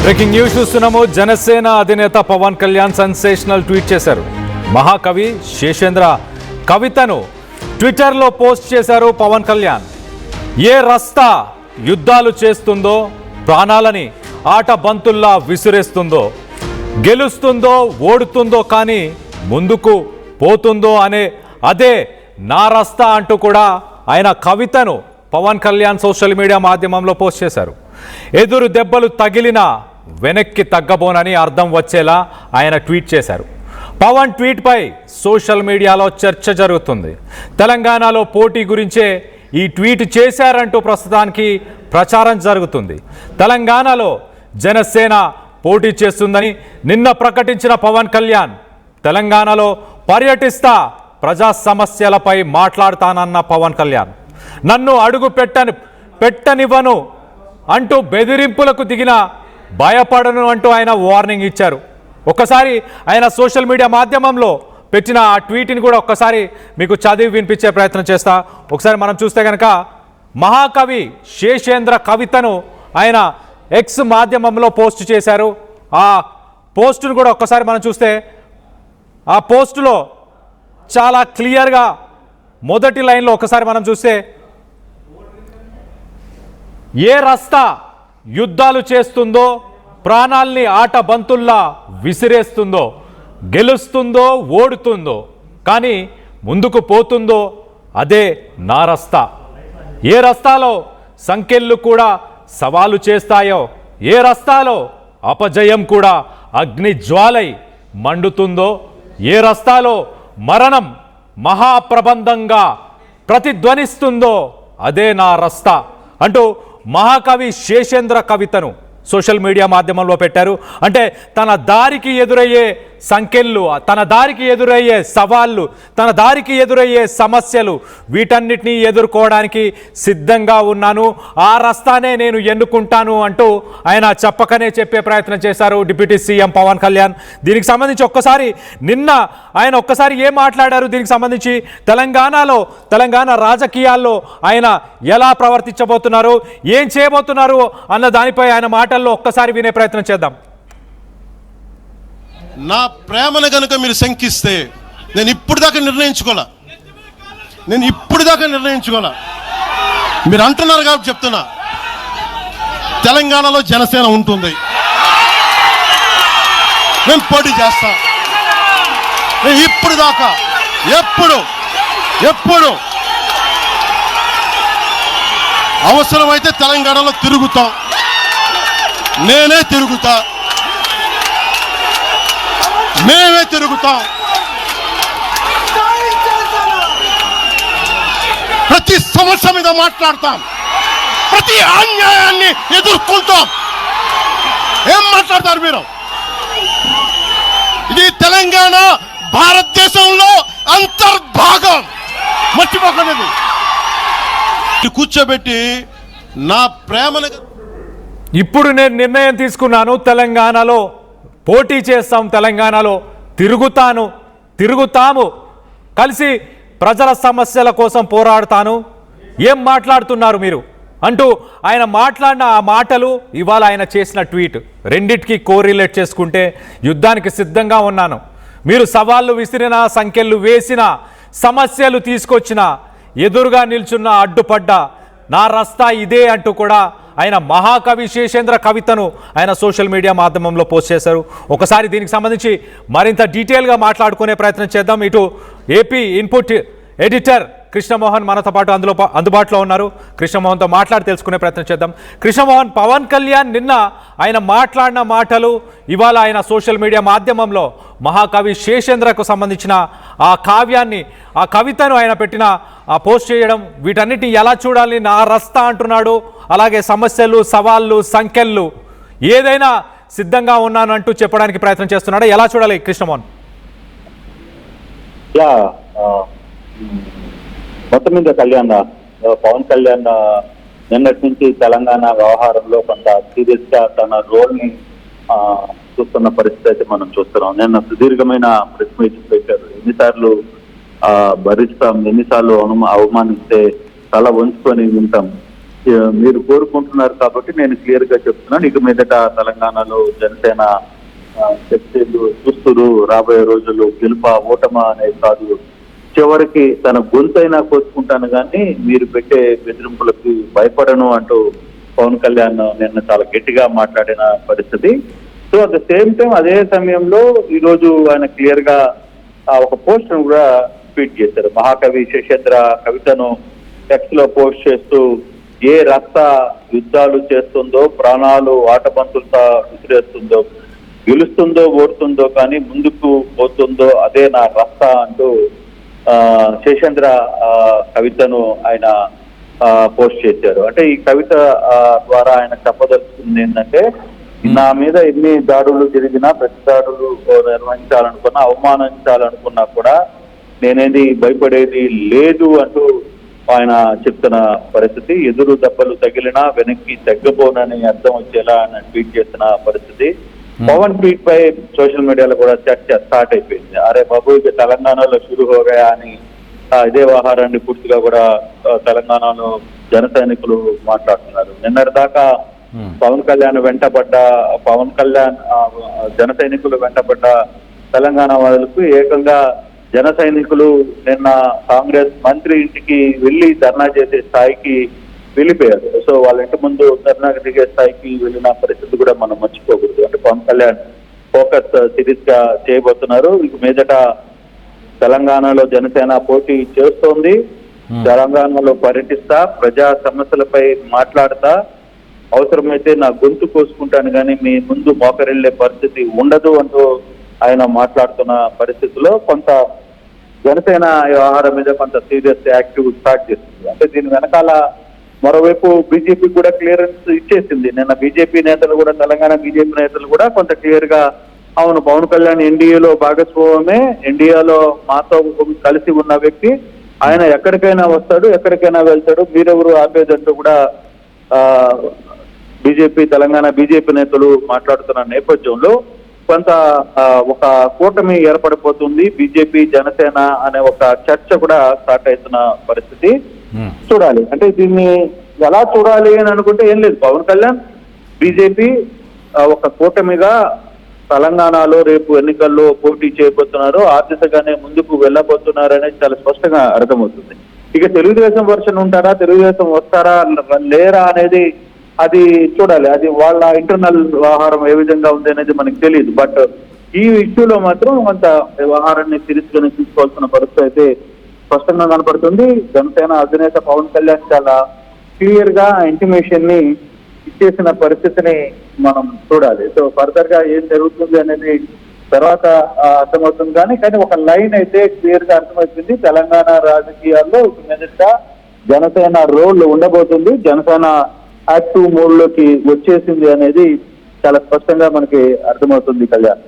Breaking news చూస్తున్నాము. జనసేన అధినేత Pawan Kalyan sensational tweet చేశారు. మహాకవి శేషేంద్ర కవితను ట్విట్టర్లో పోస్ట్ చేశారు పవన్ కళ్యాణ్. ఏ రస్తా యుద్ధాలు చేస్తుందో, ప్రాణాలని ఆట బంతుల్లా విసిరేస్తుందో, గెలుస్తుందో ఓడుతుందో కానీ ముందుకు పోతుందో అనే అదే నా రస్తా అంటూ కూడా ఆయన కవితను పవన్ కళ్యాణ్ సోషల్ మీడియా మాధ్యమంలో పోస్ట్ చేశారు. ఎదురు దెబ్బలు తగిలినా వెనక్కి తగ్గబోనని అర్థం వచ్చేలా ఆయన ట్వీట్ చేశారు. పవన్ ట్వీట్పై సోషల్ మీడియాలో చర్చ జరుగుతుంది. తెలంగాణలో పోటీ గురించే ఈ ట్వీట్ చేశారంటూ ప్రస్తుతానికి ప్రచారం జరుగుతుంది. తెలంగాణలో జనసేన పోటీ చేస్తుందని నిన్న ప్రకటించిన పవన్ కళ్యాణ్ తెలంగాణలో పర్యటిస్తా, ప్రజా సమస్యలపై మాట్లాడతానన్న పవన్ కళ్యాణ్ నన్ను అడుగు పెట్టనివ్వను అంటూ బెదిరింపులకు దిగిన భయపడను అంటూ ఆయన వార్నింగ్ ఇచ్చారు. ఒక్కసారి ఆయన సోషల్ మీడియా మాధ్యమంలో పెట్టిన ఆ ట్వీట్ని కూడా ఒక్కసారి మీకు చదివి వినిపించే ప్రయత్నం చేస్తా. ఒకసారి మనం చూస్తే కనుక మహాకవి శేషేంద్ర కవితను ఆయన ఎక్స్ మాధ్యమంలో పోస్ట్ చేశారు. ఆ పోస్టును కూడా ఒక్కసారి మనం చూస్తే ఆ పోస్టులో చాలా క్లియర్గా మొదటి లైన్లో ఒకసారి మనం చూస్తే ఏ రస్తా యుద్ధాలు చేస్తుందో, ప్రాణాల్ని ఆట బంతుల్లా విసిరేస్తుందో, గెలుస్తుందో ఓడుతుందో కానీ ముందుకు పోతుందో అదే నా రస్తా. ఏ రస్తాలో సంకెళ్ళు కూడా సవాలు చేస్తాయో, ఏ రస్తాలో అపజయం కూడా అగ్ని జ్వాలై మండుతుందో, ఏ రస్తాలో మరణం మహాప్రబంధంగా ప్రతిధ్వనిస్తుందో అదే నా రస్తా అంటూ మహాకవి శేషేంద్ర కవితను సోషల్ మీడియా మాధ్యమంలో పెట్టారు. అంటే తన దారికి ఎదురయ్యే సంకెళ్ళు, తన దారికి ఎదురయ్యే సవాళ్ళు, తన దారికి ఎదురయ్యే సమస్యలు వీటన్నిటినీ ఎదుర్కోవడానికి సిద్ధంగా ఉన్నాను, ఆ రస్తానే నేను ఎన్నుకుంటాను అంటూ ఆయన చెప్పకనే చెప్పే ప్రయత్నం చేశారు డిప్యూటీ సీఎం పవన్ కళ్యాణ్. దీనికి సంబంధించి ఒక్కసారి నిన్న ఆయన ఒక్కసారి ఏం మాట్లాడారు, దీనికి సంబంధించి తెలంగాణ రాజకీయాల్లో ఆయన ఎలా ప్రవర్తించబోతున్నారు, ఏం చేయబోతున్నారు అన్న దానిపై ఆయన మాటల్లో ఒక్కసారి వినే ప్రయత్నం చేద్దాం. నా ప్రేమను కనుక మీరు శంకిస్తే నేను ఇప్పుడు దాకా నిర్ణయించుకోలే. మీరు అంటున్నారు కాబట్టి చెప్తున్నా, తెలంగాణలో జనసేన ఉంటుంది, మేము పోటీ చేస్తాం. మేము ఇప్పుడు దాకా ఎప్పుడు అవసరమైతే తెలంగాణలో తిరుగుతాం, నేనే తిరుగుతా, మేమే తిరుగుతాం. ప్రతి సమస్య మీద మాట్లాడతాం, ప్రతి అన్యాయాన్ని ఎదుర్కొంటాం. ఏం మాట్లాడతారు మీరు? ఇది తెలంగాణ భారతదేశంలో అంతర్భాగం, మర్చిపోకూడదు. కూర్చోబెట్టి నా ప్రేమను ఇప్పుడు నేను నిర్ణయం తీసుకున్నాను, తెలంగాణలో పోటీ చేస్తాం, తెలంగాణలో తిరుగుతాము, కలిసి ప్రజల సమస్యల కోసం పోరాడతాను. ఏం మాట్లాడుతున్నారు మీరు అంటూ ఆయన మాట్లాడిన ఆ మాటలు, ఇవాళ ఆయన చేసిన ట్వీట్ రెండిటికి కోరిలేట్ చేసుకుంటే యుద్ధానికి సిద్ధంగా ఉన్నాను. మీరు సవాళ్ళు విసిరినా, సంఖ్యలు వేసినా, సమస్యలు తీసుకొచ్చినా, ఎదురుగా నిల్చున్న అడ్డుపడ్డ నా రస్తా ఇదే అంటూ కూడా ఆయన మహాకవి శేషేంద్ర కవితను ఆయన సోషల్ మీడియా మాధ్యమంలో పోస్ట్ చేశారు. ఒకసారి దీనికి సంబంధించి మరింత డీటెయిల్గా మాట్లాడుకునే ప్రయత్నం చేద్దాం. ఇటు ఏపీ ఇన్పుట్ ఎడిటర్ కృష్ణమోహన్ మనతో పాటు అందుబాటులో ఉన్నారు. కృష్ణమోహన్తో మాట్లాడి తెలుసుకునే ప్రయత్నం చేద్దాం. కృష్ణమోహన్, పవన్ కళ్యాణ్ నిన్న ఆయన మాట్లాడిన మాటలు, ఇవాళ ఆయన సోషల్ మీడియా మాధ్యమంలో మహాకవి శేషేంద్రకు సంబంధించిన ఆ కావ్యాన్ని, ఆ కవితను ఆయన పెట్టిన ఆ పోస్ట్ చేయడం, వీటన్నిటిని ఎలా చూడాలి? నా రస్తా అంటున్నాడు, అలాగే సమస్యలు, సవాళ్ళు, సంఖ్యలు ఏదైనా సిద్ధంగా ఉన్నాను అంటూ చెప్పడానికి ప్రయత్నం చేస్తున్నాడు. ఎలా చూడాలి కృష్ణమోహన్? మొత్తం మీద పవన్ కళ్యాణ్ నిన్నటి నుంచి తెలంగాణ వ్యవహారంలో కొంత సీరియస్ గా తన రోల్ ని చూస్తున్న పరిస్థితి అయితే మనం చూస్తున్నాం. నిన్న సుదీర్ఘమైన ప్రెస్ మీట్ పెట్టారు. ఎన్నిసార్లు భరిస్తాం, ఎన్నిసార్లు అవమానిస్తే తల వంచుకొని వింటాం, మీరు కోరుకుంటున్నారు కాబట్టి నేను క్లియర్ గా చెప్తున్నాను. ఇక మీదట తెలంగాణలో జనసేన శక్తులు చూస్తురు. రాబోయే రోజుల్లో గెలుప ఓటమా అనేది కాదు, చివరికి తన గొంతైనా కోసుకుంటాను కానీ మీరు పెట్టే బెదిరింపులకి భయపడను అంటూ పవన్ కళ్యాణ్ నిన్న చాలా గట్టిగా మాట్లాడిన పరిస్థితి. So at the same time అదే సమయంలో ఈ రోజు ఆయన క్లియర్ గా ఒక పోస్ట్ కూడా ట్వీట్ చేశారు. మహాకవి శేషేంద్ర కవితను టెక్స్ట్ లో పోస్ట్ చేస్తూ ఏ రక్త యుద్ధాలు చేస్తుందో, ప్రాణాలు ఆటబంతులతో విసిరేస్తుందో, గెలుస్తుందో ఓడుతుందో కానీ ముందుకు పోతుందో అదే నా రక్త అంటూ శేషేంద్ర కవితను ఆయన పోస్ట్ చేశారు. అంటే ఈ కవిత ద్వారా ఆయన చెప్పదలుచుకుంది ఏంటంటే, నా మీద ఎన్ని దాడులు జరిగినా, ప్రతి దాడులు నిర్వహించాలనుకున్నా, అవమానించాలనుకున్నా కూడా నేనేది భయపడేది లేదు అంటూ ఆయన చెప్తున్న పరిస్థితి. ఎదురు దెబ్బలు తగిలినా వెనక్కి తగ్గబోనని అర్థం వచ్చేలా ఆయన ట్వీట్ చేసిన పరిస్థితి. పవన్ ట్వీట్ పై సోషల్ మీడియాలో కూడా చర్చ స్టార్ట్ అయిపోయింది. అరే బాబు ఇక తెలంగాణలో షురు హోగా అని ఇదే వ్యవహారాన్ని పూర్తిగా కూడా తెలంగాణలో జన సైనికులు మాట్లాడుతున్నారు. నిన్నటి దాకా పవన్ కళ్యాణ్ జన సైనికులు వెంటబడ్డ తెలంగాణ వాళ్ళకు ఏకంగా జన సైనికులు నిన్న కాంగ్రెస్ మంత్రి ఇంటికి వెళ్లి ధర్నా చేసే స్థాయికి వెళ్ళిపోయారు. సో వాళ్ళ ఇంటి ముందు ధర్నాకు దిగే స్థాయికి వెళ్ళిన పరిస్థితి కూడా మనం మర్చిపోకూడదు. అంటే పవన్ కళ్యాణ్ ఫోకస్ సిరీస్ గా చేయబోతున్నారు. ఇక మీదట తెలంగాణలో జనసేన పోటీ చేస్తోంది. తెలంగాణలో పర్యటిస్తా, ప్రజా సమస్యలపై మాట్లాడతా, అవసరమైతే నా గొంతు కోసుకుంటాను కానీ మీ ముందు మోకరిల్లే పరిస్థితి ఉండదు అంటూ ఆయన మాట్లాడుతున్న పరిస్థితిలో కొంత జనసేన వ్యవహారం మీద కొంత సీరియస్ యాక్టివ్ స్టార్ట్ చేస్తుంది. అంటే దీని వెనకాల మరోవైపు బీజేపీ కూడా క్లియరెన్స్ ఇచ్చేసింది. నిన్న బీజేపీ నేతలు కూడా, తెలంగాణ బీజేపీ నేతలు కూడా కొంత క్లియర్ గా అవును పవన్ కళ్యాణ్ ఎన్డీఏలో భాగస్వామే, ఎన్డీఏలో మాతో కలిసి ఉన్న వ్యక్తి, ఆయన ఎక్కడికైనా వస్తాడు, ఎక్కడికైనా వెళ్తాడు, మీరెవరు ఆపేదంటూ కూడా తెలంగాణ బీజేపీ నేతలు మాట్లాడుతున్న నేపథ్యంలో కొంత ఒక కూటమి ఏర్పడిపోతుంది. బీజేపీ జనసేన అనే ఒక చర్చ కూడా స్టార్ట్ అవుతున్న పరిస్థితి. చూడాలి, అంటే దీన్ని ఎలా చూడాలి అని అనుకుంటే ఏం లేదు, పవన్ కళ్యాణ్ బీజేపీ ఒక కూటమిగా తెలంగాణలో రేపు ఎన్నికల్లో పోటీ చేయబోతున్నారు, ఆర్థికంగానే ముందుకు వెళ్ళబోతున్నారు అనేది చాలా స్పష్టంగా అర్థమవుతుంది. ఇక తెలుగుదేశం వర్షన్ ఉంటారా, తెలుగుదేశం వస్తారా లేరా అనేది అది చూడాలి. అది వాళ్ళ ఇంటర్నల్ వ్యవహారం ఏ విధంగా ఉంది అనేది మనకు తెలియదు. బట్ ఈ ఇష్యూలో మాత్రం కొంత వ్యవహారాన్ని సీరియస్ గానే తీసుకోవాల్సిన పరిస్థితి అయితే స్పష్టంగా కనపడుతుంది. జనసేన అధినేత పవన్ కళ్యాణ్ చాలా క్లియర్ గా ఇంటిమేషన్ ని ఇచ్చేసిన పరిస్థితిని మనం చూడాలి. సో ఫర్దర్ గా ఏం జరుగుతుంది అనేది తర్వాత అర్థమవుతుంది. కానీ ఒక లైన్ అయితే క్లియర్ గా అర్థమవుతుంది. తెలంగాణ రాజకీయాల్లో మీదట జనసేన రోల్ ఉండబోతుంది, జనసేన యాక్టివ్ మోడ్ లోకి వచ్చేసింది అనేది చాలా స్పష్టంగా మనకి అర్థమవుతుంది. Kalyan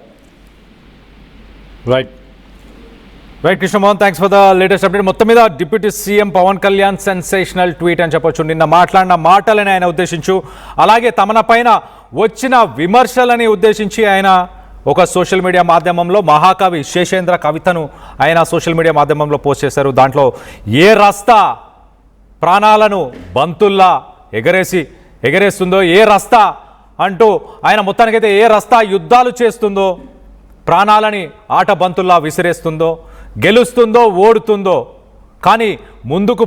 right Krishnamohan, thanks for the latest update. మొత్తం మీద deputy CM Pawan Kalyan sensational tweet అని చెప్పొచ్చు. నిన్న మాట్లాడిన మాటలని ఆయన ఉద్దేశించు, అలాగే తమన పైన వచ్చిన విమర్శలని ఉద్దేశించి ఆయన ఒక సోషల్ మీడియా మాధ్యమంలో మహాకవి శేషేంద్ర కవితను ఆయన సోషల్ మీడియా మాధ్యమంలో పోస్ట్ చేశారు. దాంట్లో ఏ రస్తా ప్రాణాలను బంతుల్లా ఎగరేస్తుందో, ఏ రస్తా అంటూ ఆయన మొత్తానికైతే ఏ రస్తా యుద్ధాలు చేస్తుందో, ప్రాణాలని ఆట బంతుల్లా విసిరేస్తుందో, గెలుస్తుందో ఓడుతుందో కానీ ముందుకు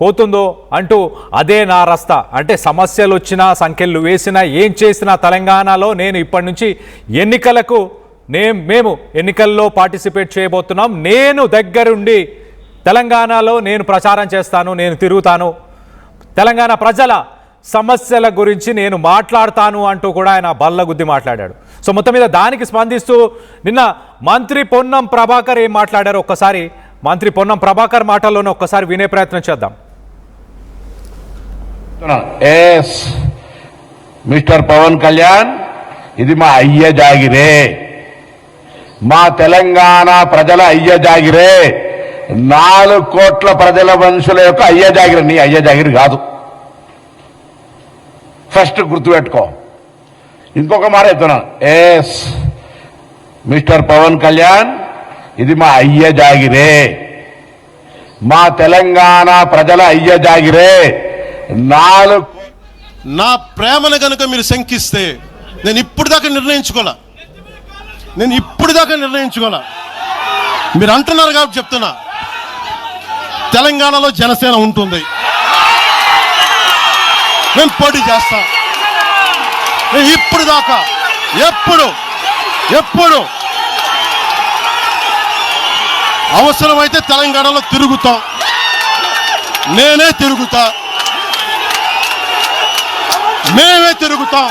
పోతుందో అంటూ అదే నా రస్తా. అంటే సమస్యలు వచ్చినా, సంఖ్యలు వేసినా, ఏం చేసినా తెలంగాణలో నేను ఇప్పటి నుంచి మేము ఎన్నికల్లో పార్టిసిపేట్ చేయబోతున్నాం, నేను దగ్గరుండి తెలంగాణలో నేను ప్రచారం చేస్తాను, నేను తిరుగుతాను, తెలంగాణ ప్రజల సమస్యల గురించి నేను మాట్లాడతాను అంటూ కూడా ఆయన బల్లగుద్ది మాట్లాడాడు. సో మొత్తం మీద దానికి స్పందిస్తూ నిన్న మంత్రి పొన్నం ప్రభాకర్ ఏం మాట్లాడారు ఒక్కసారి మంత్రి పొన్నం ప్రభాకర్ మాటల్లోనే ఒక్కసారి వినే ప్రయత్నం చేద్దాం. మిస్టర్ పవన్ కళ్యాణ్, ఇది మా అయ్య జాగిరే, మా తెలంగాణ ప్రజల అయ్య జాగిరే, 4 కోట్ల ప్రజల మనుషుల యొక్క అయ్య జాగిరి, నీ అయ్య జాగిరి కాదు. ఫస్ట్ గుర్తుపెట్టుకో. ఇంకొక మాట చెప్తున్నాను, మిస్టర్ పవన్ కళ్యాణ్, ఇది మా అయ్య జాగిరే, మా తెలంగాణ ప్రజల అయ్య జాగిరే, 4 నా ప్రేమను గనుక మీరు శంకిస్తే నేను ఇప్పుడు దాకా నిర్ణయించుకోలే. మీరు అంటున్నారు కాబట్టి చెప్తున్నా, తెలంగాణలో జనసేన ఉంటుంది, నేను పోటీ చేస్తా. నేను ఇప్పుడు దాకా ఎప్పుడు అవసరమైతే తెలంగాణలో తిరుగుతాం, నేనే తిరుగుతా, మేమే తిరుగుతాం.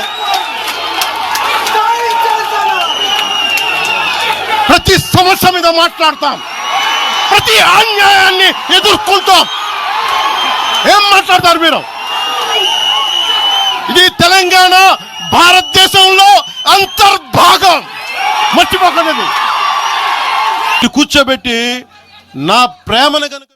ప్రతి సమస్య మీద మాట్లాడతాం, ప్రతి అన్యాయాన్ని ఎదుర్కొంటాం. ఏం మాట్లాడతారు మీరు? ఇది తెలంగాణ భారతదేశంలో అంతర్భాగం, మర్చిపోకండి. కూర్చోబెట్టి నా ప్రేమను గనుక